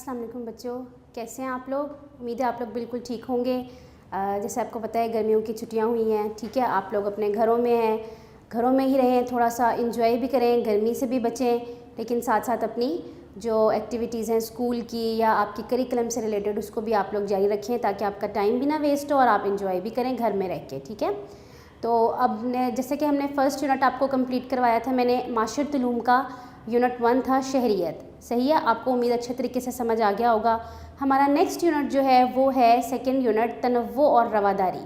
السلام علیکم بچوں، کیسے ہیں آپ لوگ؟ امید ہے آپ لوگ بالکل ٹھیک ہوں گے۔ جیسے آپ کو پتہ ہے گرمیوں کی چھٹیاں ہوئی ہیں، ٹھیک ہے، آپ لوگ اپنے گھروں میں ہیں، گھروں میں ہی رہیں، تھوڑا سا انجوائے بھی کریں، گرمی سے بھی بچیں، لیکن ساتھ ساتھ اپنی جو ایکٹیویٹیز ہیں اسکول کی یا آپ کی کریکلم سے ریلیٹڈ اس کو بھی آپ لوگ جاری رکھیں تاکہ آپ کا ٹائم بھی نہ ویسٹ ہو اور آپ انجوائے بھی کریں گھر میں رہ کے، ٹھیک ہے۔ تو اب جیسے کہ ہم نے فرسٹ یونٹ آپ کو کمپلیٹ کروایا تھا، میں نے معاشرت علوم کا یونٹ 1 تھا شہریت، صحیح ہے، آپ کو امید اچھے طریقے سے سمجھ آ گیا ہوگا۔ ہمارا نیکسٹ یونٹ جو ہے وہ ہے سیکنڈ یونٹ تنوع اور رواداری،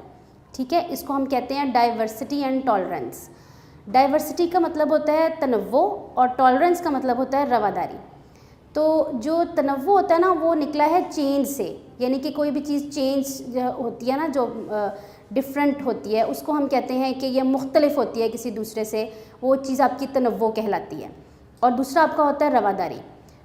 ٹھیک ہے، اس کو ہم کہتے ہیں ڈائیورسٹی اینڈ ٹالرنس۔ ڈائیورسٹی کا مطلب ہوتا ہے تنوع اور ٹالرنس کا مطلب ہوتا ہے رواداری۔ تو جو تنوع ہوتا ہے نا وہ نکلا ہے چینج سے، یعنی کہ کوئی بھی چیز چینج ہوتی ہے نا، جو ڈفرینٹ ہوتی ہے، اس کو ہم کہتے ہیں کہ یہ مختلف ہوتی ہے کسی دوسرے سے، وہ چیز آپ کی تنوع کہلاتی ہے۔ اور دوسرا آپ کا ہوتا ہے رواداری۔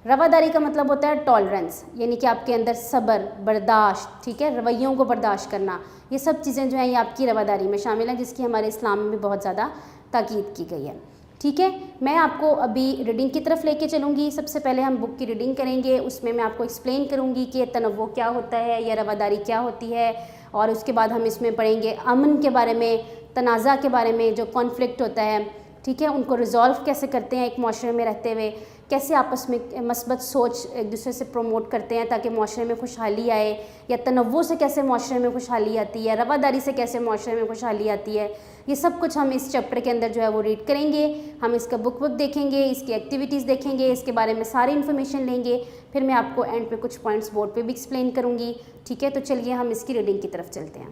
رواداری کا مطلب ہوتا ہے ٹالرنس، یعنی کہ آپ کے اندر صبر، برداشت، ٹھیک ہے، رویوں کو برداشت کرنا، یہ سب چیزیں جو ہیں یہ آپ کی رواداری میں شامل ہیں، جس کی ہمارے اسلام میں بھی بہت زیادہ تاکید کی گئی ہے، ٹھیک ہے۔ میں آپ کو ابھی ریڈنگ کی طرف لے کے چلوں گی۔ سب سے پہلے ہم بک کی ریڈنگ کریں گے، اس میں آپ کو ایکسپلین کروں گی کہ تنوع کیا ہوتا ہے یا رواداری کیا ہوتی ہے، اور اس کے بعد ہم اس میں پڑھیں گے امن کے بارے میں، تنازع کے بارے میں، جو کانفلکٹ ہوتا ہے، ٹھیک ہے، ان کو ریزولو کیسے کرتے ہیں ایک معاشرے میں رہتے ہوئے، کیسے آپس میں مثبت سوچ ایک دوسرے سے پروموٹ کرتے ہیں تاکہ معاشرے میں خوشحالی آئے، یا تنوع سے کیسے معاشرے میں خوشحالی آتی ہے، رواداری سے کیسے معاشرے میں خوشحالی آتی ہے، یہ سب کچھ ہم اس چیپٹر کے اندر جو ہے وہ ریڈ کریں گے۔ ہم اس کا بک دیکھیں گے، اس کی ایکٹیویٹیز دیکھیں گے، اس کے بارے میں ساری انفارمیشن لیں گے، پھر میں آپ کو اینڈ پہ کچھ پوائنٹس بورڈ پہ بھی ایکسپلین کروں گی، ٹھیک ہے۔ تو چلیے ہم اس کی ریڈنگ کی طرف چلتے ہیں۔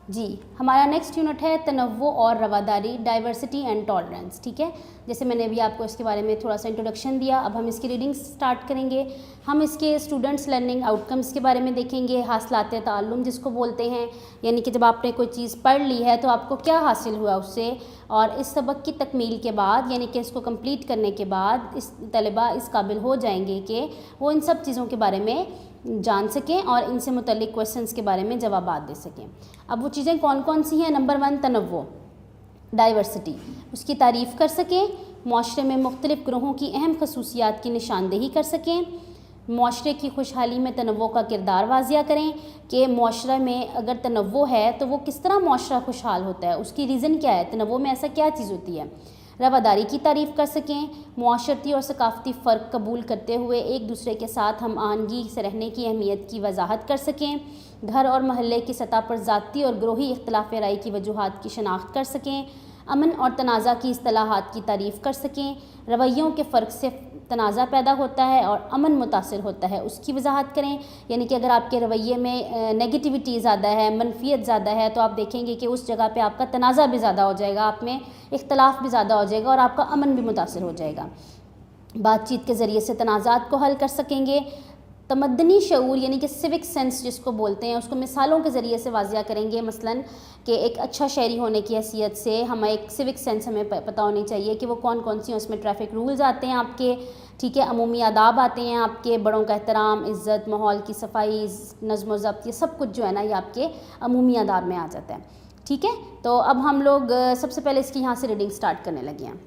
جی، ہمارا نیکسٹ یونٹ ہے تنوع اور رواداری، ڈائیورسٹی اینڈ ٹالرنس، ٹھیک ہے۔ جیسے میں نے ابھی آپ کو اس کے بارے میں تھوڑا سا انٹروڈکشن دیا، اب ہم اس کی ریڈنگ سٹارٹ کریں گے۔ ہم اس کے اسٹوڈنٹس لرننگ آؤٹ کمس کے بارے میں دیکھیں گے، حاصلات تعلم جس کو بولتے ہیں، یعنی کہ جب آپ نے کوئی چیز پڑھ لی ہے تو آپ کو کیا حاصل ہوا اس سے، اور اس سبق کی تکمیل کے بعد، یعنی کہ اس کو کمپلیٹ کرنے کے بعد اس طلبہ اس قابل ہو جائیں گے کہ وہ ان سب چیزوں کے بارے میں جان سکیں اور ان سے متعلق کویسچنس کے بارے میں جوابات دے سکیں۔ اب وہ چیزیں کون کون سی ہیں؟ نمبر 1 تنوع، ڈائیورسٹی، اس کی تعریف کر سکیں، معاشرے میں مختلف گروہوں کی اہم خصوصیات کی نشاندہی کر سکیں، معاشرے کی خوشحالی میں تنوع کا کردار واضح کریں کہ معاشرہ میں اگر تنوع ہے تو وہ کس طرح معاشرہ خوشحال ہوتا ہے، اس کی ریزن کیا ہے، تنوع میں ایسا کیا چیز ہوتی ہے۔ رواداری کی تعریف کر سکیں، معاشرتی اور ثقافتی فرق قبول کرتے ہوئے ایک دوسرے کے ساتھ ہم آہنگی سے رہنے کی اہمیت کی وضاحت کر سکیں، گھر اور محلے کی سطح پر ذاتی اور گروہی اختلاف رائے کی وجوہات کی شناخت کر سکیں، امن اور تنازع کی اصطلاحات کی تعریف کر سکیں، رویوں کے فرق سے تنازع پیدا ہوتا ہے اور امن متاثر ہوتا ہے اس کی وضاحت کریں، یعنی کہ اگر آپ کے رویے میں نیگیٹیوٹی زیادہ ہے، منفیت زیادہ ہے، تو آپ دیکھیں گے کہ اس جگہ پہ آپ کا تنازع بھی زیادہ ہو جائے گا، آپ میں اختلاف بھی زیادہ ہو جائے گا اور آپ کا امن بھی متاثر ہو جائے گا۔ بات چیت کے ذریعے سے تنازعات کو حل کر سکیں گے، تمدنی شعور یعنی کہ سوک سینس جس کو بولتے ہیں، اس کو مثالوں کے ذریعے سے واضح کریں گے، مثلاً کہ ایک اچھا شہری ہونے کی حیثیت سے ہمیں ایک سوک سینس ہمیں پتہ ہونی چاہیے کہ وہ کون کون سی اس میں ٹریفک رولز آتے ہیں آپ کے، ٹھیک ہے، عمومی آداب آتے ہیں آپ کے، بڑوں کا احترام، عزت، ماحول کی صفائی، نظم و ضبط، یہ سب کچھ جو ہے نا یہ آپ کے عمومی آداب میں آ جاتا ہے، ٹھیک ہے۔ تو اب ہم لوگ سب سے پہلے اس کی یہاں سے ریڈنگ سٹارٹ کرنے لگے ہیں۔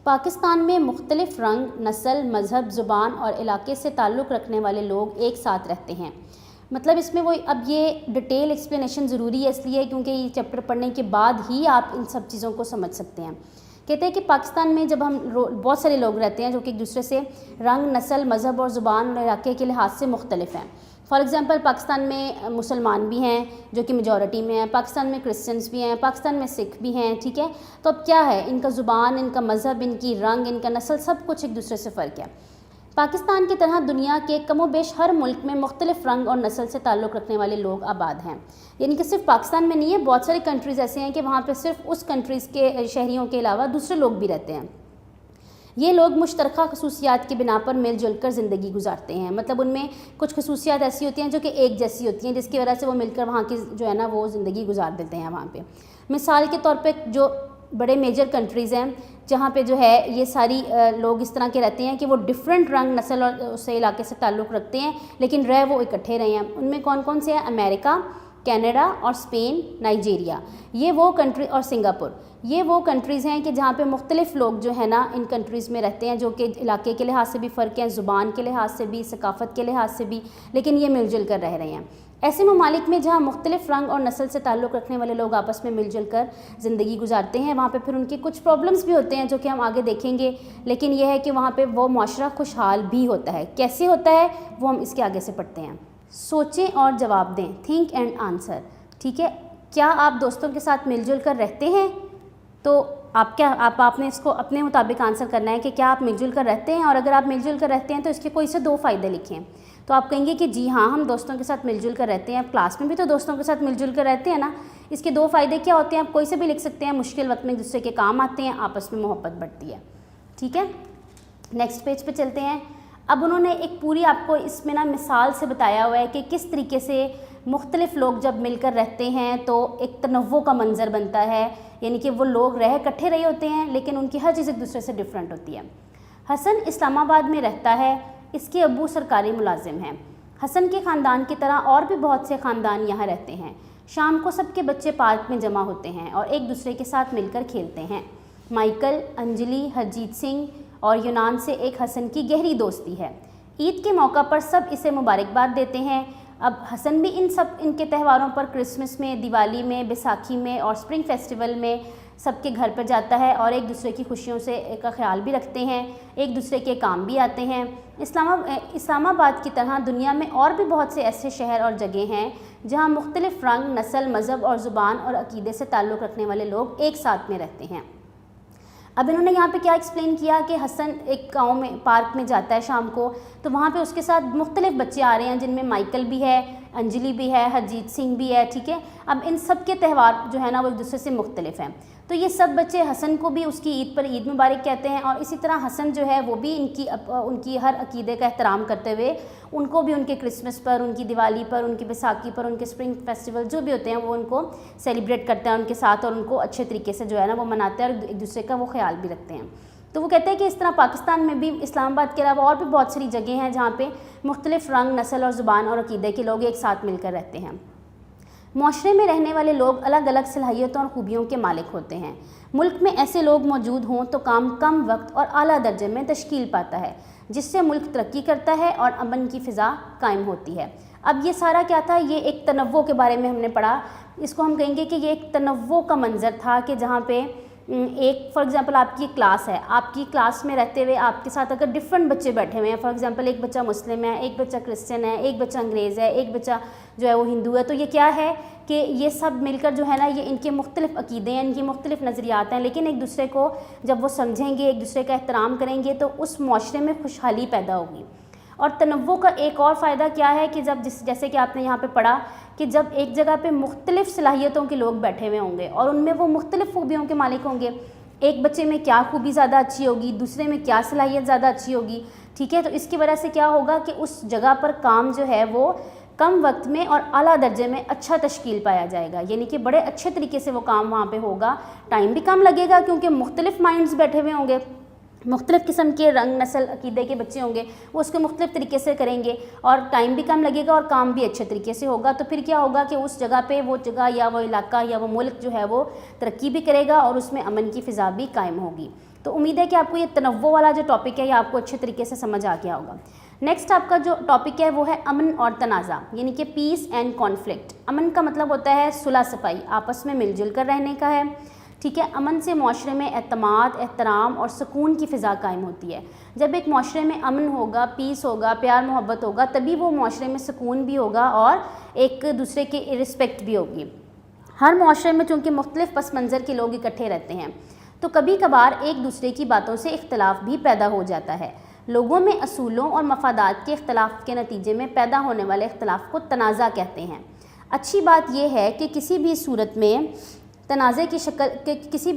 پاکستان میں مختلف رنگ، نسل، مذہب، زبان اور علاقے سے تعلق رکھنے والے لوگ ایک ساتھ رہتے ہیں۔ مطلب اس میں وہ اب یہ ڈیٹیل ایکسپلینیشن ضروری ہے اس لیے کیونکہ یہ چیپٹر پڑھنے کے بعد ہی آپ ان سب چیزوں کو سمجھ سکتے ہیں۔ کہتے ہیں کہ پاکستان میں جب ہم بہت سارے لوگ رہتے ہیں جو کہ ایک دوسرے سے رنگ، نسل، مذہب اور زبان اور علاقے کے لحاظ سے مختلف ہیں۔ فار ایگزامپل پاکستان میں مسلمان بھی ہیں جو کہ میجورٹی میں ہیں، پاکستان میں کرسچنس بھی ہیں، پاکستان میں سکھ بھی ہیں، ٹھیک ہے۔ تو اب کیا ہے، ان کا زبان، ان کا مذہب، ان کی رنگ، ان کا نسل، سب کچھ ایک دوسرے سے فرق ہے۔ پاکستان کی طرح دنیا کے کم و بیش ہر ملک میں مختلف رنگ اور نسل سے تعلق رکھنے والے لوگ آباد ہیں، یعنی کہ صرف پاکستان میں نہیں ہے، بہت سارے کنٹریز ایسے ہیں کہ وہاں پہ صرف اس کنٹریز کے شہریوں کے علاوہ دوسرے لوگ بھی رہتے ہیں۔ یہ لوگ مشترکہ خصوصیات کی بنا پر مل جل کر زندگی گزارتے ہیں، مطلب ان میں کچھ خصوصیات ایسی ہوتی ہیں جو کہ ایک جیسی ہوتی ہیں جس کی وجہ سے وہ مل کر وہاں کی جو ہے نا وہ زندگی گزار دیتے ہیں وہاں پہ۔ مثال کے طور پہ جو بڑے میجر کنٹریز ہیں جہاں پہ جو ہے یہ ساری لوگ اس طرح کے رہتے ہیں کہ وہ ڈفرینٹ رنگ، نسل اور اس علاقے سے تعلق رکھتے ہیں لیکن وہ اکٹھے رہے ہیں، ان میں کون کون سے ہیں؟ امریکہ، کینیڈا اور اسپین، نائجیریا، یہ وہ کنٹری، اور سنگاپور، یہ وہ کنٹریز ہیں کہ جہاں پہ مختلف لوگ جو ہے نا ان کنٹریز میں رہتے ہیں، جو کہ علاقے کے لحاظ سے بھی فرق ہیں، زبان کے لحاظ سے بھی، ثقافت کے لحاظ سے بھی، لیکن یہ مل جل کر رہ رہے ہیں۔ ایسے ممالک میں جہاں مختلف رنگ اور نسل سے تعلق رکھنے والے لوگ آپس میں مل جل کر زندگی گزارتے ہیں، وہاں پہ پھر ان کی کچھ پرابلمس بھی ہوتے ہیں جو کہ ہم آگے دیکھیں گے، لیکن یہ ہے کہ وہاں پہ وہ معاشرہ خوشحال بھی ہوتا ہے۔ کیسے ہوتا ہے وہ ہم اس کے آگے سے پڑھتے ہیں۔ سوچیں اور جواب دیں، تھنک اینڈ آنسر، ٹھیک ہے؟ کیا آپ دوستوں کے ساتھ مل جل کر رہتے ہیں؟ تو آپ نے اس کو اپنے مطابق آنسر کرنا ہے کہ کیا آپ مل جل کر رہتے ہیں، اور اگر آپ مل جل کر رہتے ہیں تو اس کے کوئی سے 2 فائدے لکھیں۔ تو آپ کہیں گے کہ جی ہاں، ہم دوستوں کے ساتھ مل جل کر رہتے ہیں، اب کلاس میں بھی تو دوستوں کے ساتھ مل جل کر رہتے ہیں نا۔ اس کے 2 فائدے کیا ہوتے ہیں؟ آپ کوئی سے بھی لکھ سکتے ہیں، مشکل وقت میں ایک دوسرے کے کام آتے ہیں، آپس میں محبت بڑھتی ہے، ٹھیک ہے؟ نیکسٹ پیج پہ چلتے ہیں۔ اب انہوں نے ایک پوری آپ کو اس میں نا مثال سے بتایا ہوا ہے کہ کس طریقے سے مختلف لوگ جب مل کر رہتے ہیں تو ایک تنوع کا منظر بنتا ہے، یعنی کہ وہ لوگ اکٹھے رہے ہوتے ہیں لیکن ان کی ہر چیز ایک دوسرے سے ڈفرینٹ ہوتی ہے۔ حسن اسلام آباد میں رہتا ہے، اس کے ابو سرکاری ملازم ہیں۔ حسن کے خاندان کی طرح اور بھی بہت سے خاندان یہاں رہتے ہیں۔ شام کو سب کے بچے پارک میں جمع ہوتے ہیں اور ایک دوسرے کے ساتھ مل کر کھیلتے ہیں۔ مائیکل، انجلی، ہرجیت سنگھ اور یونان سے ایک حسن کی گہری دوستی ہے۔ عید کے موقع پر سب اسے مبارکباد دیتے ہیں۔ اب حسن بھی ان کے تہواروں پر، کرسمس میں، دیوالی میں، بیساکھی میں اور اسپرنگ فیسٹیول میں سب کے گھر پر جاتا ہے اور ایک دوسرے کی خوشیوں کا خیال بھی رکھتے ہیں، ایک دوسرے کے کام بھی آتے ہیں۔ اسلام آباد کی طرح دنیا میں اور بھی بہت سے ایسے شہر اور جگہ ہیں جہاں مختلف رنگ، نسل، مذہب اور زبان اور عقیدے سے تعلق رکھنے والے لوگ ایک ساتھ میں رہتے ہیں۔ اب انہوں نے یہاں پہ کیا ایکسپلین کیا کہ حسن ایک گاؤں میں پارک میں جاتا ہے شام کو، تو وہاں پہ اس کے ساتھ مختلف بچے آ رہے ہیں جن میں مائیکل بھی ہے، انجلی بھی ہے، ہرجیت سنگھ بھی ہے، ٹھیک ہے؟ اب ان سب کے تہوار جو ہے نا وہ ایک دوسرے سے مختلف ہیں، تو یہ سب بچے حسن کو بھی اس کی عید پر عید مبارک کہتے ہیں، اور اسی طرح حسن جو ہے وہ بھی ان کی ہر عقیدے کا احترام کرتے ہوئے ان کو بھی ان کے کرسمس پر، ان کی دیوالی پر، ان کی بیساکھی پر، ان کے اسپرنگ فیسٹیول جو بھی ہوتے ہیں وہ ان کو سیلیبریٹ کرتے ہیں ان کے ساتھ، اور ان کو اچھے طریقے سے جو ہے نا وہ مناتے ہیں اور ایک دوسرے کا وہ خیال بھی رکھتے ہیں۔ تو وہ کہتے ہیں کہ اس طرح پاکستان میں بھی اسلام آباد کے علاوہ اور بھی بہت ساری جگہیں ہیں جہاں پہ مختلف رنگ، نسل اور زبان اور عقیدے کے لوگ ایک ساتھ مل کر رہتے ہیں۔ معاشرے میں رہنے والے لوگ الگ الگ صلاحیتوں اور خوبیوں کے مالک ہوتے ہیں۔ ملک میں ایسے لوگ موجود ہوں تو کام کم وقت اور اعلیٰ درجے میں تشکیل پاتا ہے، جس سے ملک ترقی کرتا ہے اور امن کی فضا قائم ہوتی ہے۔ اب یہ سارا کیا تھا؟ یہ ایک تنوع کے بارے میں ہم نے پڑھا۔ اس کو ہم کہیں گے کہ یہ ایک تنوع کا منظر تھا کہ جہاں پہ ایک فار ایگزامپل آپ کی کلاس ہے، آپ کی کلاس میں رہتے ہوئے آپ کے ساتھ اگر ڈفرینٹ بچے بیٹھے ہوئے ہیں، فار ایگزامپل ایک بچہ مسلم ہے، ایک بچہ کرسچن ہے، ایک بچہ انگریز ہے، ایک بچہ جو ہے وہ ہندو ہے، تو یہ کیا ہے کہ یہ سب مل کر جو ہے نا یہ ان کے مختلف عقیدے ہیں، ان کی مختلف نظریات ہیں، لیکن ایک دوسرے کو جب وہ سمجھیں گے، ایک دوسرے کا احترام کریں گے تو اس معاشرے میں خوشحالی پیدا ہوگی۔ اور تنوع کا ایک اور فائدہ کیا ہے کہ جیسے کہ آپ نے یہاں پہ پڑھا کہ جب ایک جگہ پہ مختلف صلاحیتوں کے لوگ بیٹھے ہوئے ہوں گے اور ان میں وہ مختلف خوبیوں کے مالک ہوں گے، ایک بچے میں کیا خوبی زیادہ اچھی ہوگی، دوسرے میں کیا صلاحیت زیادہ اچھی ہوگی، ٹھیک ہے؟ تو اس کی وجہ سے کیا ہوگا کہ اس جگہ پر کام جو ہے وہ کم وقت میں اور اعلیٰ درجے میں اچھا تشکیل پایا جائے گا، یعنی کہ بڑے اچھے طریقے سے وہ کام وہاں پہ ہوگا، ٹائم بھی کم لگے گا کیونکہ مختلف مائنڈز بیٹھے ہوئے ہوں گے، مختلف قسم کے رنگ، نسل، عقیدے کے بچے ہوں گے، وہ اس کو مختلف طریقے سے کریں گے اور ٹائم بھی کم لگے گا اور کام بھی اچھے طریقے سے ہوگا۔ تو پھر کیا ہوگا کہ اس جگہ پہ وہ جگہ یا وہ علاقہ یا وہ ملک جو ہے وہ ترقی بھی کرے گا اور اس میں امن کی فضا بھی قائم ہوگی۔ تو امید ہے کہ آپ کو یہ تنوع والا جو ٹاپک ہے یہ آپ کو اچھے طریقے سے سمجھ آ گیا ہوگا۔ نیکسٹ آپ کا جو ٹاپک ہے وہ ہے امن اور تنازع، یعنی کہ پیس اینڈ کانفلکٹ۔ امن کا مطلب ہوتا ہے صلح صفائی، آپس میں مل جل کر رہنے کا ہے، ٹھیک ہے؟ امن سے معاشرے میں اعتماد، احترام اور سکون کی فضا قائم ہوتی ہے۔ جب ایک معاشرے میں امن ہوگا، پیس ہوگا، پیار محبت ہوگا، تبھی وہ معاشرے میں سکون بھی ہوگا اور ایک دوسرے کی رسپیکٹ بھی ہوگی۔ ہر معاشرے میں چونکہ مختلف پس منظر کے لوگ اکٹھے رہتے ہیں تو کبھی کبھار ایک دوسرے کی باتوں سے اختلاف بھی پیدا ہو جاتا ہے۔ لوگوں میں اصولوں اور مفادات کے اختلاف کے نتیجے میں پیدا ہونے والے اختلاف کو تنازع کہتے ہیں۔ اچھی بات یہ ہے کہ کسی بھی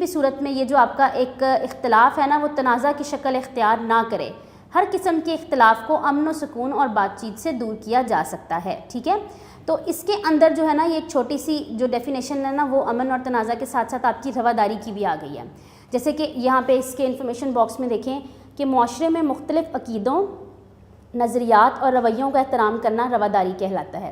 صورت میں یہ جو آپ کا ایک اختلاف ہے نا وہ تنازع کی شکل اختیار نہ کرے۔ ہر قسم کے اختلاف کو امن و سکون اور بات چیت سے دور کیا جا سکتا ہے، ٹھیک ہے؟ تو اس کے اندر جو ہے نا یہ ایک چھوٹی سی جو ڈیفینیشن ہے نا وہ امن اور تنازع کے ساتھ ساتھ آپ کی رواداری کی بھی آ گئی ہے۔ جیسے کہ یہاں پہ اس کے انفارمیشن باکس میں دیکھیں کہ معاشرے میں مختلف عقیدوں، نظریات اور رویوں کا احترام کرنا رواداری کہلاتا ہے۔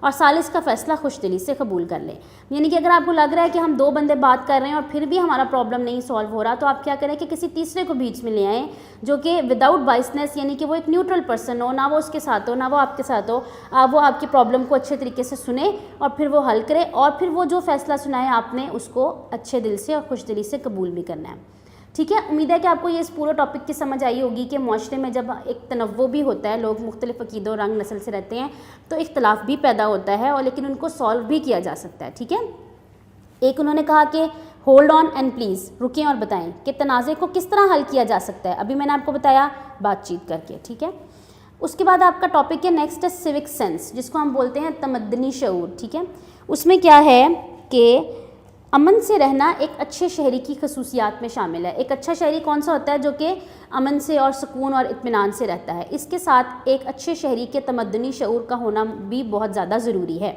اور ثالث کا فیصلہ خوش دلی سے قبول کر لیں. یعنی کہ اگر آپ کو لگ رہا ہے کہ ہم 2 بندے بات کر رہے ہیں اور پھر بھی ہمارا پرابلم نہیں سالو ہو رہا, تو آپ کیا کریں کہ کسی تیسرے کو بیچ میں لے آئیں جو کہ وداؤٹ بائسنس, یعنی کہ وہ ایک نیوٹرل پرسن ہو, نہ وہ اس کے ساتھ ہو نہ وہ آپ کے ساتھ ہو. وہ آپ کی پرابلم کو اچھے طریقے سے سنیں اور پھر وہ حل کرے, اور پھر وہ جو فیصلہ سنا ہے آپ نے اس کو اچھے دل سے اور خوش دلی سے قبول بھی کرنا ہے. ٹھیک ہے, امید ہے کہ آپ کو یہ اس پورے ٹاپک کی سمجھ آئی ہوگی کہ معاشرے میں جب ایک تنوع بھی ہوتا ہے, لوگ مختلف عقیدوں رنگ نسل سے رہتے ہیں, تو اختلاف بھی پیدا ہوتا ہے, اور لیکن ان کو سالو بھی کیا جا سکتا ہے. ٹھیک ہے, ایک انہوں نے کہا کہ ہولڈ آن اینڈ پلیز, رکیں اور بتائیں کہ تنازع کو کس طرح حل کیا جا سکتا ہے. ابھی میں نے آپ کو بتایا بات چیت کر کے. ٹھیک ہے, اس کے بعد آپ کا ٹاپک ہے نیکسٹ ہے سیوک سینس, جس کو ہم بولتے ہیں تمدنی شعور. ٹھیک ہے, اس میں کیا ہے کہ امن سے رہنا ایک اچھے شہری کی خصوصیات میں شامل ہے. ایک اچھا شہری کون سا ہوتا ہے؟ جو کہ امن سے اور سکون اور اطمینان سے رہتا ہے. اس کے ساتھ ایک اچھے شہری کے تمدنی شعور کا ہونا بھی بہت زیادہ ضروری ہے.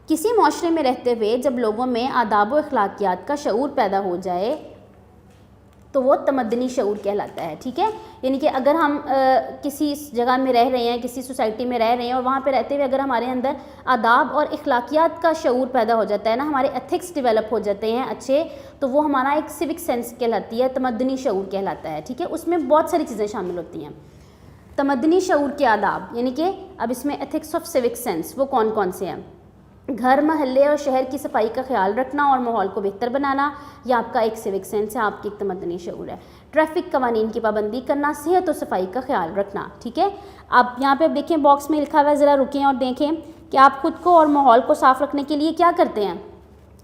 کسی معاشرے میں رہتے ہوئے جب لوگوں میں آداب و اخلاقیات کا شعور پیدا ہو جائے تو وہ تمدنی شعور کہلاتا ہے. ٹھیک ہے, یعنی کہ اگر ہم کسی جگہ میں رہ رہے ہیں, کسی سوسائٹی میں رہ رہے ہیں, اور وہاں پہ رہتے ہوئے اگر ہمارے اندر آداب اور اخلاقیات کا شعور پیدا ہو جاتا ہے نا, ہمارے ایتھکس ڈیولپ ہو جاتے ہیں اچھے, تو وہ ہمارا ایک سیوک سینس کہلاتی ہے, تمدنی شعور کہلاتا ہے. ٹھیک ہے, اس میں بہت ساری چیزیں شامل ہوتی ہیں. تمدنی شعور کے آداب, یعنی کہ اب اس میں ایتھکس آف سیوک سینس وہ کون کون سے ہیں؟ گھر, محلے اور شہر کی صفائی کا خیال رکھنا اور ماحول کو بہتر بنانا, یہ آپ کا ایک سیوک سینس ہے, آپ کی ایک تمدنی شعور ہے. ٹریفک قوانین کی پابندی کرنا, صحت و صفائی کا خیال رکھنا. ٹھیک ہے, آپ یہاں پہ دیکھیں باکس میں لکھا ہوا ہے, ذرا رکیں اور دیکھیں کہ آپ خود کو اور ماحول کو صاف رکھنے کے لیے کیا کرتے ہیں.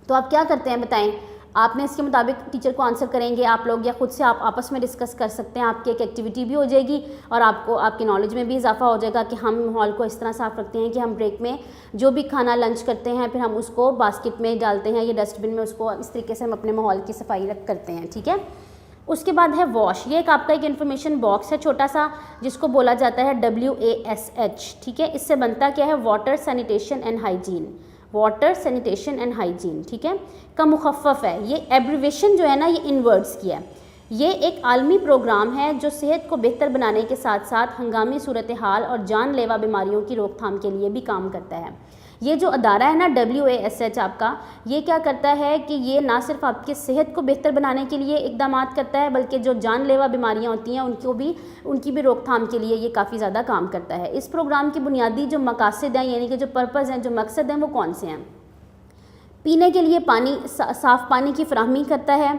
تو آپ کیا کرتے ہیں بتائیں. آپ نے اس کے مطابق ٹیچر کو آنسر کریں گے آپ لوگ, یا خود سے آپ آپس میں ڈسکس کر سکتے ہیں. آپ کی ایک ایکٹیویٹی بھی ہو جائے گی اور آپ کو آپ کی نالج میں بھی اضافہ ہو جائے گا کہ ہم ماحول کو اس طرح صاف رکھتے ہیں کہ ہم بریک میں جو بھی کھانا لنچ کرتے ہیں پھر ہم اس کو باسکٹ میں ڈالتے ہیں یا ڈسٹ بن میں, اس کو اس طریقے سے ہم اپنے ماحول کی صفائی کرتے ہیں. ٹھیک ہے, اس کے بعد ہے واش. یہ ایک آپ کا ایک انفارمیشن باکس ہے چھوٹا سا, جس کو بولا جاتا ہے WASH. ٹھیک ہے, اس سے بنتا کیا ہے؟ Water, sanitation and hygiene. Water, sanitation and hygiene. ٹھیک ہے, کا مخفف ہے. یہ ایبریویشن جو ہے نا, یہ ان ورڈس کی ہے. یہ ایک عالمی پروگرام ہے جو صحت کو بہتر بنانے کے ساتھ ساتھ ہنگامی صورتحال اور جان لیوا بیماریوں کی روک تھام کے لیے بھی کام کرتا ہے. یہ جو ادارہ ہے نا WASH آپ کا, یہ کیا کرتا ہے کہ یہ نہ صرف آپ کی صحت کو بہتر بنانے کے لیے اقدامات کرتا ہے, بلکہ جو جان لیوا بیماریاں ہوتی ہیں ان کی بھی روک تھام کے لیے یہ کافی زیادہ کام کرتا ہے. اس پروگرام کی بنیادی جو مقاصد ہیں, یعنی کہ جو پرپز ہیں, جو مقصد ہیں, وہ کون سے ہیں؟ پینے کے لیے پانی, صاف پانی کی فراہمی کرتا ہے.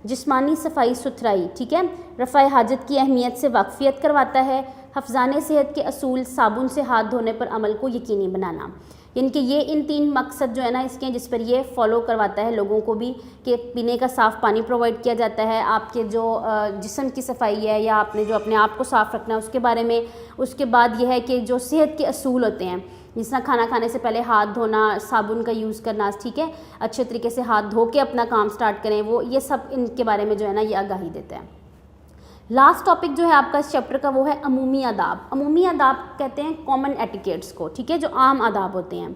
جسمانی صفائی ستھرائی. ٹھیک ہے, رفع حاجت کی اہمیت سے واقفیت کرواتا ہے. حفظان صحت کے اصول, صابن سے ہاتھ دھونے پر عمل کو یقینی بنانا. یعنی کہ یہ ان 3 مقصد جو ہے نا اس کے, جس پر یہ فالو کرواتا ہے لوگوں کو بھی, کہ پینے کا صاف پانی پرووائڈ کیا جاتا ہے, آپ کے جو جسم کی صفائی ہے یا آپ نے جو اپنے آپ کو صاف رکھنا ہے اس کے بارے میں. اس کے بعد یہ ہے کہ جو صحت کے اصول ہوتے ہیں, جس طرح کھانا کھانے سے پہلے ہاتھ دھونا, صابن کا یوز کرنا. ٹھیک ہے, اچھے طریقے سے ہاتھ دھو کے اپنا کام سٹارٹ کریں, وہ یہ سب ان کے بارے میں جو ہے نا یہ آگاہی دیتا ہے. لاسٹ ٹاپک جو ہے آپ کا اس چیپٹر کا وہ ہے عمومی آداب. عمومی آداب کہتے ہیں کامن ایٹیکیٹس کو. ٹھیک ہے, جو عام آداب ہوتے ہیں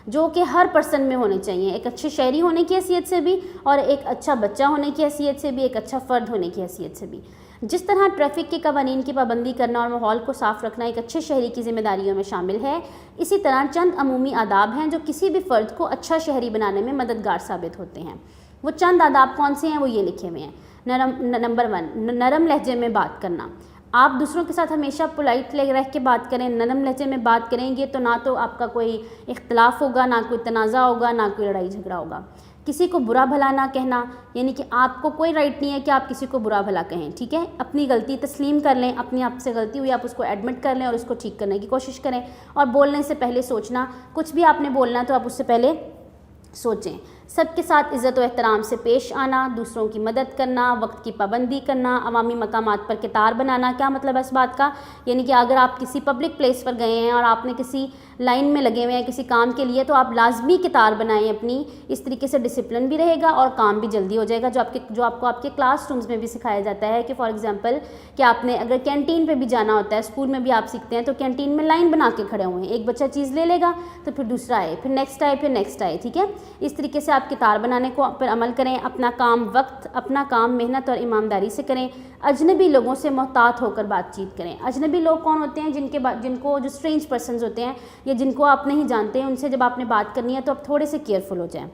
جو کہ ہر پرسن میں ہونے چاہیے, ایک اچھے شہری ہونے کی حیثیت سے بھی اور ایک اچھا بچہ ہونے کی حیثیت سے بھی, ایک اچھا فرد ہونے کی حیثیت سے بھی. جس طرح ٹریفک کے قوانین کی پابندی کرنا اور ماحول کو صاف رکھنا ایک اچھے شہری کی ذمہ داریوں میں شامل ہے, اسی طرح چند عمومی آداب ہیں جو کسی بھی فرد کو اچھا شہری بنانے میں مددگار ثابت ہوتے ہیں. وہ چند آداب کون سے ہیں؟ وہ یہ لکھے ہوئے ہیں. نمبر 1, نرم لہجے میں بات کرنا. آپ دوسروں کے ساتھ ہمیشہ پولائٹ رہ کے بات کریں, نرم لہجے میں بات کریں گے تو نہ تو آپ کا کوئی اختلاف ہوگا, نہ کوئی تنازع ہوگا, نہ کوئی لڑائی جھگڑا ہوگا. کسی کو برا بھلا نہ کہنا, یعنی کہ آپ کو کوئی رائٹ نہیں ہے کہ آپ کسی کو برا بھلا کہیں. ٹھیک ہے, اپنی غلطی تسلیم کر لیں, اپنی آپ سے غلطی ہوئی آپ اس کو ایڈمٹ کر لیں اور اس کو ٹھیک کرنے کی کوشش کریں. اور بولنے سے پہلے سوچنا, کچھ بھی آپ نے بولنا ہے تو آپ اس سے پہلے سوچیں. سب کے ساتھ عزت و احترام سے پیش آنا, دوسروں کی مدد کرنا, وقت کی پابندی کرنا, عوامی مقامات پر قطار بنانا. کیا مطلب ہے اس بات کا؟ یعنی کہ اگر آپ کسی پبلک پلیس پر گئے ہیں اور آپ نے کسی لائن میں لگے ہوئے ہیں کسی کام کے لیے, تو آپ لازمی قطار بنائیں اپنی. اس طریقے سے ڈسپلن بھی رہے گا اور کام بھی جلدی ہو جائے گا, جو آپ کو آپ کے کلاس رومز میں بھی سکھایا جاتا ہے. کہ فار ایگزامپل کہ آپ نے اگر کینٹین پہ بھی جانا ہوتا ہے, اسکول میں بھی آپ سیکھتے ہیں, تو کینٹین میں لائن بنا کے کھڑے ہوئے ہیں, ایک بچہ چیز لے لے گا تو پھر دوسرا آئے, پھر نیکسٹ آئے, پھر نیکسٹ آئے. ٹھیک ہے, اس طریقے سے آپ آپ کتار بنانے کو پر عمل کریں، اپنا کام محنت اور ایمانداری سے کریں، اجنبی لوگوں سے محتاط ہو کر بات چیت کریں۔ اجنبی لوگ کون ہوتے ہیں؟ جن کو جو اسٹرینج پرسنز ہوتے ہیں یا جن کو آپ نہیں جانتے ہیں، ان سے جب آپ نے بات کرنی ہے تو آپ تھوڑے سے کیئرفل ہو جائیں،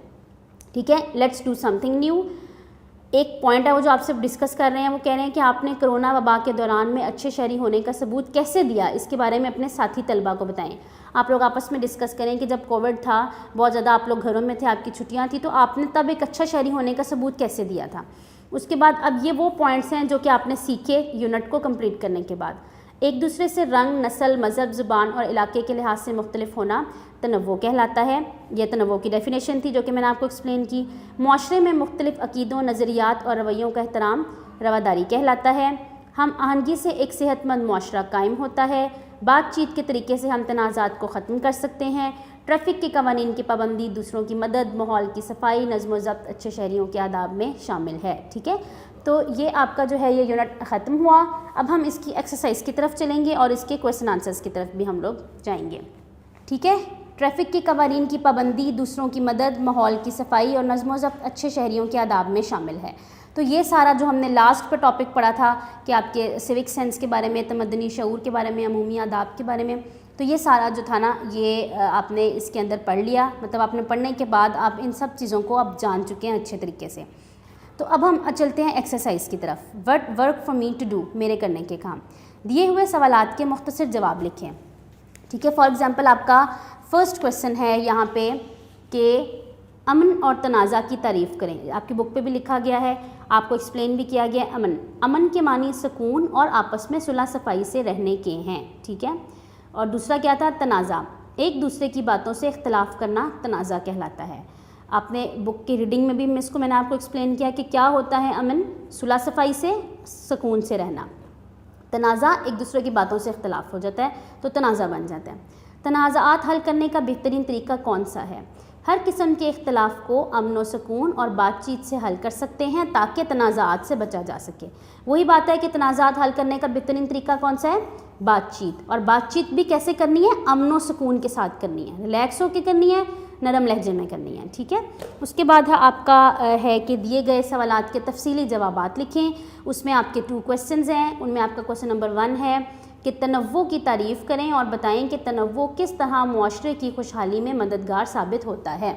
ٹھیک ہے۔ Let's do some thing new. ایک پوائنٹ ہے وہ جو آپ سے ڈسکس کر رہے ہیں، وہ کہہ رہے ہیں کہ آپ نے کرونا وبا کے دوران میں اچھے شہری ہونے کا ثبوت کیسے دیا، اس کے بارے میں اپنے ساتھی طلبہ کو بتائیں۔ آپ لوگ آپس میں ڈسکس کریں کہ جب کووڈ تھا، بہت زیادہ آپ لوگ گھروں میں تھے، آپ کی چھٹیاں تھیں، تو آپ نے تب ایک اچھا شہری ہونے کا ثبوت کیسے دیا تھا۔ اس کے بعد اب یہ وہ پوائنٹس ہیں جو کہ آپ نے سیکھے یونٹ کو کمپلیٹ کرنے کے بعد۔ ایک دوسرے سے رنگ، نسل، مذہب، زبان اور علاقے کے لحاظ سے مختلف ہونا تنوع کہلاتا ہے۔ یہ تنوع کی ڈیفینیشن تھی جو کہ میں نے آپ کو ایکسپلین کی۔ معاشرے میں مختلف عقیدوں، نظریات اور رویوں کا احترام رواداری کہلاتا ہے۔ ہم آہنگی سے ایک صحت مند معاشرہ قائم ہوتا ہے۔ بات چیت کے طریقے سے ہم تنازعات کو ختم کر سکتے ہیں۔ ٹریفک کے قوانین کی پابندی، دوسروں کی مدد، ماحول کی صفائی، نظم و ضبط اچھے شہریوں کے آداب میں شامل ہے، ٹھیک ہے۔ تو یہ آپ کا جو ہے یہ یونٹ ختم ہوا۔ اب ہم اس کی ایکسرسائز کی طرف چلیں گے اور اس کے کویسچن آنسرز کی طرف بھی ہم لوگ جائیں گے، ٹھیک ہے۔ ٹریفک کی قوانین کی پابندی، دوسروں کی مدد، ماحول کی صفائی اور نظم و ضبط اچھے شہریوں کے آداب میں شامل ہے۔ تو یہ سارا جو ہم نے لاسٹ پہ ٹاپک پڑھا تھا کہ آپ کے سیوک سینس کے بارے میں، تمدنی شعور کے بارے میں، عمومی آداب کے بارے میں، تو یہ سارا جو تھا نا یہ آپ نے اس کے اندر پڑھ لیا، مطلب آپ نے پڑھنے کے بعد آپ ان سب چیزوں کو اب جان چکے ہیں اچھے طریقے سے۔ تو اب ہم چلتے ہیں ایکسرسائز کی طرف۔ What work for me to do, میرے کرنے کے کام۔ دیے ہوئے سوالات کے مختصر جواب لکھیں، ٹھیک ہے۔ فار ایگزامپل آپ کا فرسٹ کویسچن ہے یہاں پہ کہ امن اور تنازع کی تعریف کریں۔ آپ کی بک پہ بھی لکھا گیا ہے، آپ کو ایکسپلین بھی کیا گیا ہے۔ امن کے معنی سکون اور آپس میں صلح صفائی سے رہنے کے ہیں، ٹھیک ہے۔ اور دوسرا کیا تھا؟ تنازع، ایک دوسرے کی باتوں سے اختلاف کرنا تنازع کہلاتا ہے۔ آپ نے بک کی ریڈنگ میں بھی میں نے آپ کو ایکسپلین کیا کہ کیا ہوتا ہے امن، صلح صفائی سے، سکون سے رہنا۔ تنازع ایک دوسرے کی باتوں سے اختلاف ہو جاتا ہے تو تنازع بن جاتا ہے۔ تنازعات حل کرنے کا بہترین طریقہ کون سا ہے؟ ہر قسم کے اختلاف کو امن و سکون اور بات چیت سے حل کر سکتے ہیں تاکہ تنازعات سے بچا جا سکے۔ وہی بات ہے کہ تنازعات حل کرنے کا بہترین طریقہ کون سا ہے؟ بات چیت۔ اور بات چیت بھی کیسے کرنی ہے؟ امن و سکون کے ساتھ کرنی ہے، ریلیکس ہو کے کرنی ہے، نرم لہجے میں کرنی ہے، ٹھیک ہے۔ اس کے بعد آپ کا ہے کہ دیے گئے سوالات کے تفصیلی جوابات لکھیں۔ اس میں آپ کے 2 کویسچنز ہیں، ان میں آپ کا کویسچن نمبر 1 ہے کہ تنوع کی تعریف کریں اور بتائیں کہ تنوع کس طرح معاشرے کی خوشحالی میں مددگار ثابت ہوتا ہے۔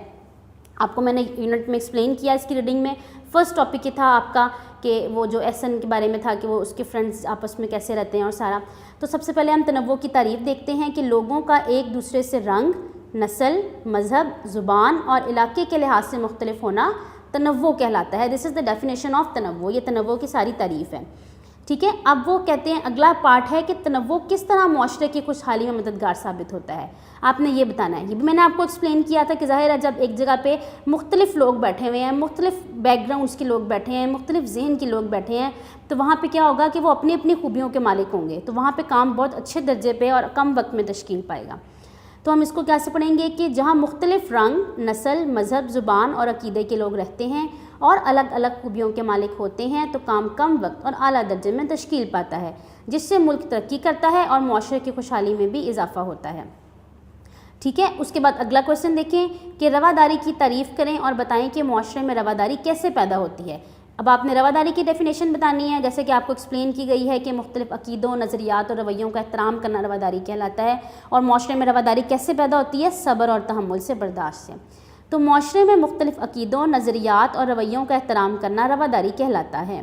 آپ کو میں نے یونٹ میں ایکسپلین کیا اس کی ریڈنگ میں۔ فرسٹ ٹاپک یہ تھا آپ کا کہ وہ جو ایسن کے بارے میں تھا کہ وہ اس کے فرینڈز آپس میں کیسے رہتے ہیں اور سارا۔ تو سب سے پہلے ہم تنوع کی تعریف دیکھتے ہیں کہ لوگوں کا ایک دوسرے سے رنگ، نسل، مذہب، زبان اور علاقے کے لحاظ سے مختلف ہونا تنوع کہلاتا ہے۔ دس از دا ڈیفینیشن آف تنوع، یہ تنوع کی ساری تعریف ہے، ٹھیک ہے۔ اب وہ کہتے ہیں اگلا پارٹ ہے کہ تنوع کس طرح معاشرے کی خوشحالی میں مددگار ثابت ہوتا ہے، آپ نے یہ بتانا ہے۔ یہ بھی میں نے آپ کو ایکسپلین کیا تھا کہ ظاہر ہے جب ایک جگہ پہ مختلف لوگ بیٹھے ہوئے ہیں، مختلف بیک گراؤنڈس کے لوگ بیٹھے ہیں، مختلف ذہن کے لوگ بیٹھے ہیں، تو وہاں پہ کیا ہوگا کہ وہ اپنی اپنی خوبیوں کے مالک ہوں گے، تو وہاں پہ کام بہت اچھے درجے پہ اور کم وقت میں تشکیل پائے گا۔ تو ہم اس کو کیسے پڑھیں گے کہ جہاں مختلف رنگ، نسل، مذہب، زبان اور عقیدے کے لوگ رہتے ہیں اور الگ الگ خوبیوں کے مالک ہوتے ہیں تو کام کم وقت اور اعلیٰ درجے میں تشکیل پاتا ہے، جس سے ملک ترقی کرتا ہے اور معاشرے کی خوشحالی میں بھی اضافہ ہوتا ہے، ٹھیک ہے۔ اس کے بعد اگلا کویسچن دیکھیں کہ رواداری کی تعریف کریں اور بتائیں کہ معاشرے میں رواداری کیسے پیدا ہوتی ہے۔ اب آپ نے رواداری کی ڈیفینیشن بتانی ہے، جیسے کہ آپ کو ایکسپلین کی گئی ہے کہ مختلف عقیدوں، نظریات اور رویوں کا احترام کرنا رواداری کہلاتا ہے۔ اور معاشرے میں رواداری کیسے پیدا ہوتی ہے؟ صبر اور تحمل سے، برداشت سے۔ تو معاشرے میں مختلف عقیدوں، نظریات اور رویوں کا احترام کرنا رواداری کہلاتا ہے۔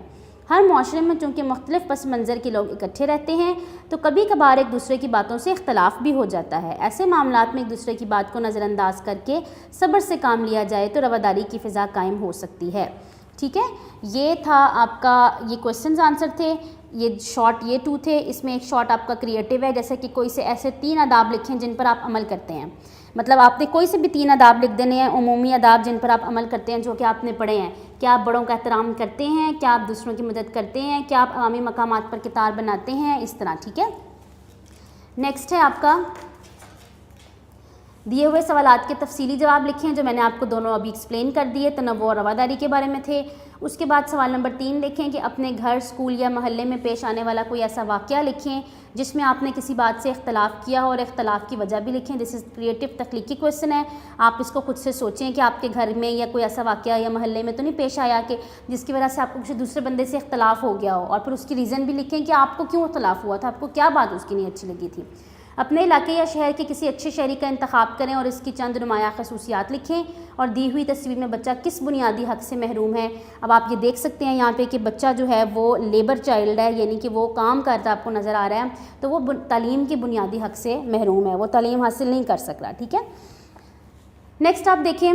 ہر معاشرے میں چونکہ مختلف پس منظر کے لوگ اکٹھے رہتے ہیں تو کبھی کبھار ایک دوسرے کی باتوں سے اختلاف بھی ہو جاتا ہے۔ ایسے معاملات میں ایک دوسرے کی بات کو نظر انداز کر کے صبر سے کام لیا جائے تو رواداری کی فضا قائم ہو سکتی ہے، ٹھیک ہے۔ یہ تھا آپ کا، یہ کویسچنز آنسر تھے، یہ شارٹ یہ 2 تھے۔ اس میں ایک شارٹ آپ کا کریٹیو ہے، جیسے کہ کوئی سے ایسے 3 آداب لکھیں جن پر آپ عمل کرتے ہیں، مطلب آپ نے کوئی سے بھی 3 آداب لکھ دینے ہیں، عمومی آداب جن پر آپ عمل کرتے ہیں جو کہ آپ نے پڑھے ہیں۔ کیا آپ بڑوں کا احترام کرتے ہیں؟ کیا آپ دوسروں کی مدد کرتے ہیں؟ کیا آپ عوامی مقامات پر کتار بناتے ہیں؟ اس طرح، ٹھیک ہے۔ نیکسٹ ہے آپ کا دیے ہوئے سوالات کے تفصیلی جواب لکھیں جو میں نے آپ کو دونوں ابھی ایکسپلین کر دیے، تنوع اور رواداری کے بارے میں تھے۔ اس کے بعد سوال نمبر 3 لکھیں کہ اپنے گھر، اسکول یا محلے میں پیش آنے والا کوئی ایسا واقعہ لکھیں جس میں آپ نے کسی بات سے اختلاف کیا ہو اور اختلاف کی وجہ بھی لکھیں۔ دس از کریٹو تخلیقی کویشچن ہے، آپ اس کو خود سے سوچیں کہ آپ کے گھر میں یا کوئی ایسا واقعہ یا محلے میں تو نہیں پیش آیا کہ جس کی وجہ سے آپ کو کسی دوسرے بندے سے اختلاف ہو گیا ہو، اور پھر اس کی ریزن بھی لکھیں کہ آپ کو کیوں اختلاف ہوا تھا، آپ کو کیا بات اس کی نہیں اچھی لگی تھی۔ اپنے علاقے یا شہر کے کسی اچھے شہری کا انتخاب کریں اور اس کی چند نمایاں خصوصیات لکھیں، اور دی ہوئی تصویر میں بچہ کس بنیادی حق سے محروم ہے۔ اب آپ یہ دیکھ سکتے ہیں یہاں پہ کہ بچہ جو ہے وہ لیبر چائلڈ ہے، یعنی کہ وہ کام کرتا آپ کو نظر آ رہا ہے، تو وہ تعلیم کے بنیادی حق سے محروم ہے، وہ تعلیم حاصل نہیں کر سک رہا، ٹھیک ہے۔ نیکسٹ آپ دیکھیں،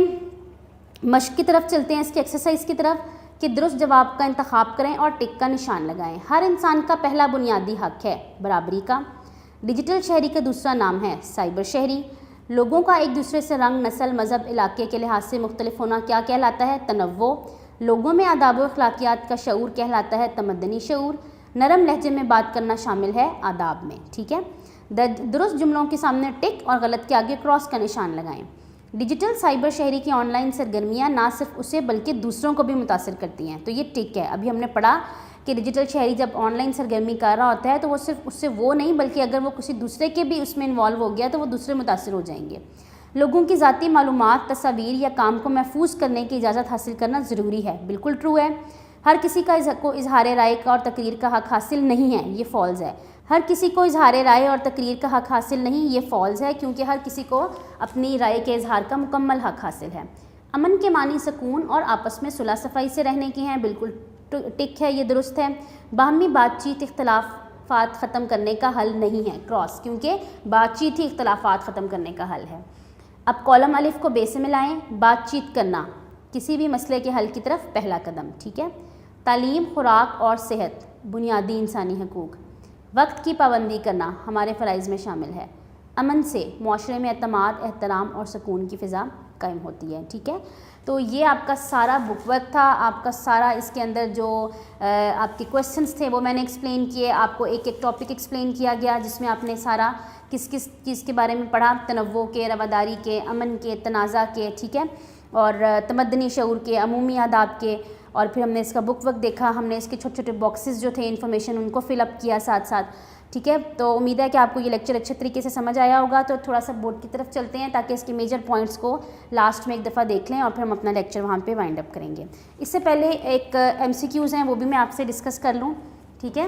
مشق کی طرف چلتے ہیں، اس کی ایکسرسائز کی طرف، کہ درست جواب کا انتخاب کریں اور ٹک کا نشان لگائیں۔ ہر انسان کا پہلا بنیادی حق ہے برابری کا۔ ڈیجیٹل شہری کا دوسرا نام ہے سائبر شہری۔ لوگوں کا ایک دوسرے سے رنگ، نسل، مذہب، علاقے کے لحاظ سے مختلف ہونا کیا کہلاتا ہے؟ تنوع۔ لوگوں میں آداب و اخلاقیات کا شعور کہلاتا ہے تمدنی شعور۔ نرم لہجے میں بات کرنا شامل ہے آداب میں، ٹھیک ہے۔ درست جملوں کے سامنے ٹک اور غلط کے آگے کراس کا نشان لگائیں۔ ڈیجیٹل سائبر شہری کی آن لائن سرگرمیاں نہ صرف اسے بلکہ دوسروں کو بھی متاثر کرتی ہیں، تو یہ ٹک ہے۔ ابھی ہم نے پڑھا کہ ڈیجیٹل شہری جب آن لائن سرگرمی کر رہا ہوتا ہے تو وہ صرف اس سے وہ نہیں بلکہ اگر وہ کسی دوسرے کے بھی اس میں انوالو ہو گیا تو وہ دوسرے متاثر ہو جائیں گے۔ لوگوں کی ذاتی معلومات، تصاویر یا کام کو محفوظ کرنے کی اجازت حاصل کرنا ضروری ہے، بالکل ٹرو ہے۔ ہر کسی کا اظہار رائے کا اور تقریر کا حق حاصل نہیں ہے، یہ فالز ہے۔ ہر کسی کو اظہار رائے اور تقریر کا حق حاصل نہیں، یہ فالز ہے، کیونکہ ہر کسی کو اپنی رائے کے اظہار کا مکمل حق حاصل ہے۔ امن کے معنی سکون اور آپس میں صلح صفائی سے رہنے کی ہیں، بالکل ٹک ہے، یہ درست ہے۔ باہمی بات چیت اختلافات ختم کرنے کا حل نہیں ہے، کراس، کیونکہ بات چیت ہی اختلافات ختم کرنے کا حل ہے۔ اب کالم الف کو بے سے ملائیں۔ بات چیت کرنا کسی بھی مسئلے کے حل کی طرف پہلا قدم، ٹھیک ہے۔ تعلیم، خوراک اور صحت بنیادی انسانی حقوق۔ وقت کی پابندی کرنا ہمارے فرائض میں شامل ہے۔ امن سے معاشرے میں اعتماد، احترام اور سکون کی فضا قائم ہوتی ہے، ٹھیک ہے۔ تو یہ آپ کا سارا بک ورک تھا، آپ کا سارا اس کے اندر جو آپ کے کویسچنس تھے وہ میں نے ایکسپلین کیے، آپ کو ایک ایک ٹاپک ایکسپلین کیا گیا جس میں آپ نے سارا کس کس چیز کے بارے میں پڑھا، تنوع کے، رواداری کے، امن کے، تنازع کے، ٹھیک ہے، اور تمدنی شعور کے، عمومی آداب کے، اور پھر ہم نے اس کا بک ورک دیکھا، ہم نے اس کے چھوٹے چھوٹے باکسز جو تھے انفارمیشن ان کو فل اپ کیا ساتھ ساتھ، ٹھیک ہے۔ تو امید ہے کہ آپ کو یہ لیکچر اچھے طریقے سے سمجھ آیا ہوگا۔ تو تھوڑا سا بورڈ کی طرف چلتے ہیں تاکہ اس کے میجر پوائنٹس کو لاسٹ میں ایک دفعہ دیکھ لیں اور پھر ہم اپنا لیکچر وہاں پہ وائنڈ اپ کریں گے۔ اس سے پہلے ایک MCQs ہیں وہ بھی میں آپ سے ڈسکس کر لوں، ٹھیک ہے۔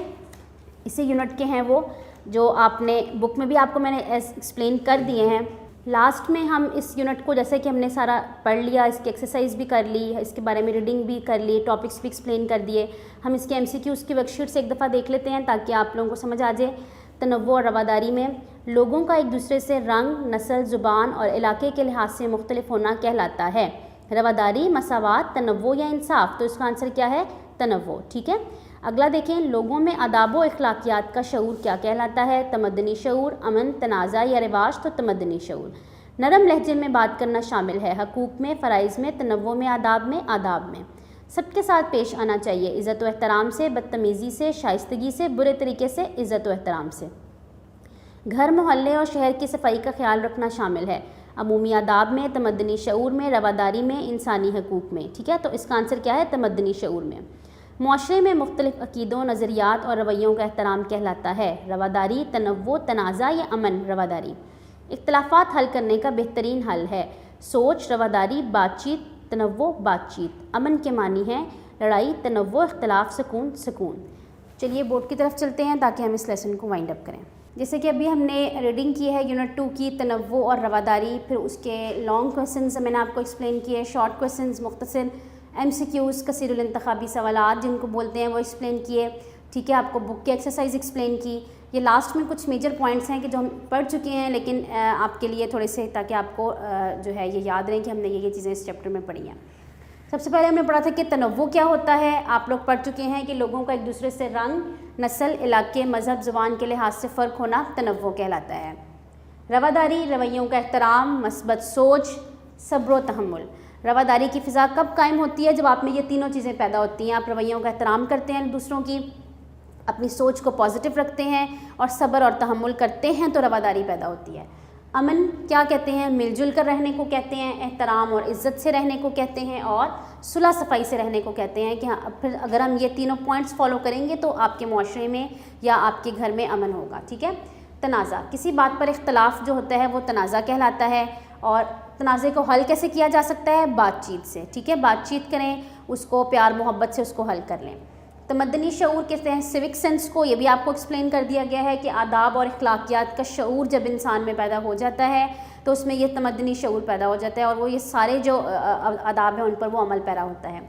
اسی یونٹ کے ہیں وہ جو آپ نے بک میں بھی آپ کو میں نے ایکسپلین کر دیے ہیں۔ لاسٹ میں ہم اس یونٹ کو جیسے کہ ہم نے سارا پڑھ لیا، اس کی ایکسرسائز بھی کر لی، اس کے بارے میں ریڈنگ بھی کر لی، ٹاپکس بھی ایکسپلین کر دیے، ہم اس کے MCQs کی ورک شیٹ سے ایک دفعہ دیکھ لیتے ہیں تاکہ آپ لوگوں کو سمجھ آ جائے۔ تنوع اور رواداری میں لوگوں کا ایک دوسرے سے رنگ، نسل، زبان اور علاقے کے لحاظ سے مختلف ہونا کہلاتا ہے۔ رواداری، مساوات، تنوع یا انصاف، تو اس کا آنسر کیا ہے؟ تنوع، ٹھیک ہے۔ اگلا دیکھیں، لوگوں میں آداب و اخلاقیات کا شعور کیا کہلاتا ہے؟ تمدنی شعور۔ امن، تنازع یا رواج، تو تمدنی شعور۔ نرم لہجے میں بات کرنا شامل ہے حقوق میں، فرائض میں، تنوع میں، آداب میں۔ سب کے ساتھ پیش آنا چاہیے، عزت و احترام سے، بدتمیزی سے، شائستگی سے، برے طریقے سے، عزت و احترام سے۔ گھر، محلے اور شہر کی صفائی کا خیال رکھنا شامل ہے عمومی آداب میں، تمدنی شعور میں، رواداری میں، انسانی حقوق میں، ٹھیک ہے۔ تو اس کا آنسر کیا ہے؟ تمدنی شعور میں۔ معاشرے میں مختلف عقیدوں، نظریات اور رویوں کا احترام کہلاتا ہے رواداری، تنوع، تنازع یا امن، رواداری۔ اختلافات حل کرنے کا بہترین حل ہے سوچ، رواداری، بات چیت، تنوع، بات چیت۔ امن کے معنی ہیں لڑائی، تنوع، اختلاف، سکون، سکون۔ چلیے بورڈ کی طرف چلتے ہیں تاکہ ہم اس لیسن کو وائنڈ اپ کریں۔ جیسے کہ ابھی ہم نے ریڈنگ کی ہے یونٹ 2 کی، تنوع اور رواداری، پھر اس کے لانگ کویسچنز میں نے آپ کو ایکسپلین کیے، شارٹ کویسچنز مختصر، MCQs کثیر الانتخابی سوالات جن کو بولتے ہیں وہ ایکسپلین کیے، ٹھیک ہے۔ آپ کو بک کی ایکسرسائز ایکسپلین کی۔ یہ لاسٹ میں کچھ میجر پوائنٹس ہیں کہ جو ہم پڑھ چکے ہیں لیکن آپ کے لیے تھوڑے سے تاکہ آپ کو جو ہے یہ یاد رہیں کہ ہم نے یہ چیزیں اس چیپٹر میں پڑھی ہیں۔ سب سے پہلے ہم نے پڑھا تھا کہ تنوع کیا ہوتا ہے، آپ لوگ پڑھ چکے ہیں کہ لوگوں کا ایک دوسرے سے رنگ، نسل، علاقے، مذہب، زبان کے لحاظ سے فرق ہونا تنوع کہلاتا ہے۔ رواداری، رویوں کا احترام، مثبت سوچ، صبر و تحمل۔ رواداری کی فضا کب قائم ہوتی ہے؟ جب آپ میں یہ تینوں چیزیں پیدا ہوتی ہیں، آپ رویوں کا احترام کرتے ہیں دوسروں کی، اپنی سوچ کو پازیٹیو رکھتے ہیں اور صبر اور تحمل کرتے ہیں، تو رواداری پیدا ہوتی ہے۔ امن کیا کہتے ہیں؟ مل جل کر رہنے کو کہتے ہیں، احترام اور عزت سے رہنے کو کہتے ہیں، اور صلح صفائی سے رہنے کو کہتے ہیں کہ ہاں پھر اگر ہم یہ تینوں پوائنٹس فالو کریں گے تو آپ کے معاشرے میں یا آپ کے گھر میں امن ہوگا. ٹھیک ہے. تنازع، کسی بات پر اختلاف جو ہوتا ہے وہ تنازع کہلاتا ہے. اور تنازع کو حل کیسے کیا جا سکتا ہے؟ بات چیت سے. ٹھیک ہے. بات چیت کریں، اس کو پیار محبت سے اس کو حل کر لیں. تمدنی شعور کہتے ہیں سیوک سینس کو، یہ بھی آپ کو ایکسپلین کر دیا گیا ہے کہ آداب اور اخلاقیات کا شعور جب انسان میں پیدا ہو جاتا ہے تو اس میں یہ تمدنی شعور پیدا ہو جاتا ہے، اور وہ یہ سارے جو آداب ہیں ان پر وہ عمل پیرا ہوتا ہے.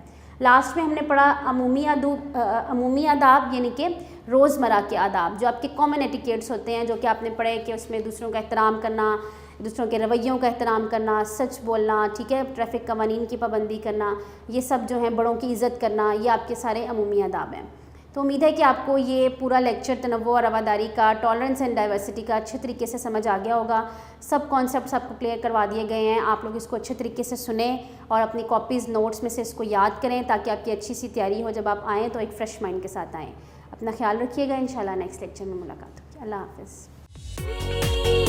لاسٹ میں ہم نے پڑھا عمومی آداب، یعنی کہ روزمرہ کے آداب جو آپ کے کامن ایٹیکیٹس ہوتے ہیں، جو کہ آپ نے پڑھے کہ اس میں دوسروں کا احترام کرنا، دوسروں کے رویوں کا احترام کرنا، سچ بولنا. ٹھیک ہے. ٹریفک قوانین کی پابندی کرنا، یہ سب جو ہیں بڑوں کی عزت کرنا، یہ آپ کے سارے عمومی آداب ہیں. تو امید ہے کہ آپ کو یہ پورا لیکچر تنوع اور رواداری کا، ٹالرنس اینڈ ڈائیورسٹی کا اچھے طریقے سے سمجھ آ گیا ہوگا. سب کانسیپٹس آپ کو کلیئر کروا دیے گئے ہیں. آپ لوگ اس کو اچھے طریقے سے سنیں اور اپنی کاپیز نوٹس میں سے اس کو یاد کریں تاکہ آپ کی اچھی سی تیاری ہو. جب آپ آئیں تو ایک فریش مائنڈ کے ساتھ آئیں. اپنا خیال رکھیے گا. انشاءاللہ نیکسٹ لیکچر میں ملاقات ہوگی. اللہ حافظ.